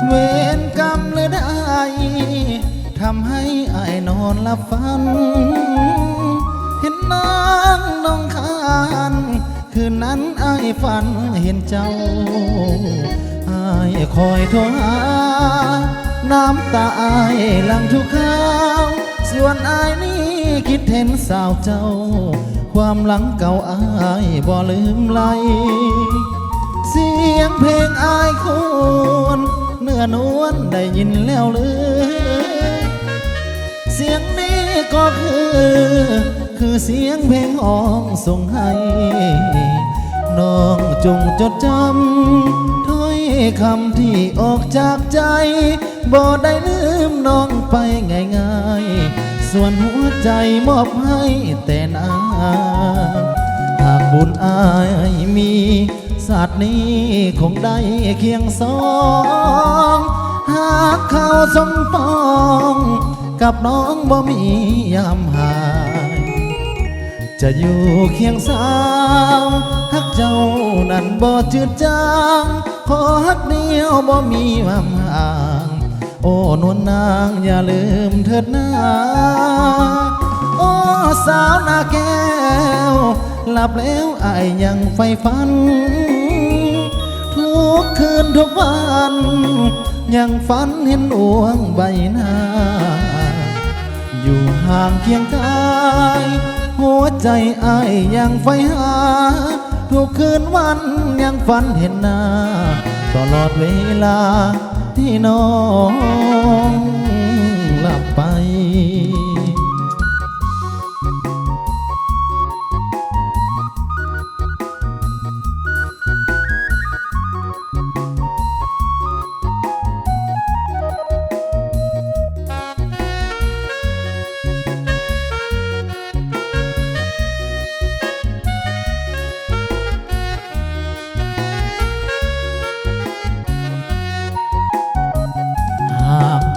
เวรกรรมหรือได้ทำให้อายนอนหลับฝันเห็นน้องคานคืนนั้นอายฝันเห็นเจ้าอายคอยโทรหาน้ำตาอายหลังทุกข้าวส่วนอายนี่คิดเห็นสาวเจ้าความหลังเก่าอายบ่ลืมไหลเสียงเพลงอายคนเนื้อนวลได้ยินแล้วหรือเสียงนี้ก็คือเสียงเพลงห้องส่งให้น้องจงจดจำถ้อยคำที่ออกจากใจบ่ได้ลืมน้องไปง่ายๆส่วนหัวใจมอบให้แต่นาหากบุญอายมีศาสตร์นี้คงได้เคียงสองหากเขาสมปองกับน้องบ่มียามหายจะอยู่เคียงสาวฮักเจ้านั้นบ่จืดจางขอฮักเดียวบ่มีความห่างโอ้นวลนางอย่าลืมเถิดนาโอ้สาวนาแก้วหลับแล้วอายยังใฝ่ฝันทุกคืนทุกวันยังฝันเห็นดวงใบหน้าอยู่ห่างเคียงกายหัวใจอายยังใฝ่หาทุกคืนวันยังฝันเห็นหน้าตลอดเวลาที่น้องหลับไป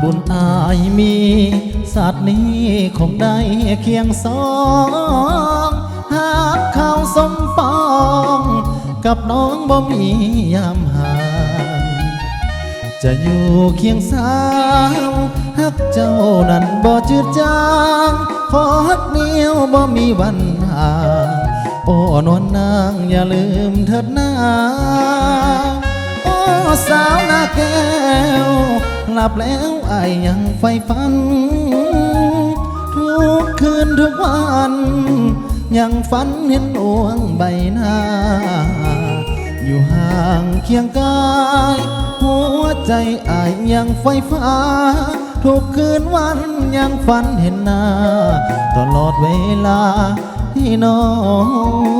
บุญอายมีศาสตร์นี้คงได้เคียงสองหากเขาสมปองกับน้องบ่มียามห่างจะอยู่เคียงสาวฮักเจ้านั้นบ่จืดจางขอฮักเดียวบ่มีวันห่างโอ้นวลนางอย่าลืมเถิดนาโอ้สาวนาแก้วหลับแล้วอายยังใฝ่ฝันทุกคืนทุกวันยังฝันเห็นดวงใบหน้าอยู่ห่างเคียงกายหัวใจอายยังใฝ่ฝันทุกคืนวันยังฝันเห็นหน้าตลอดเวลาที่น้อง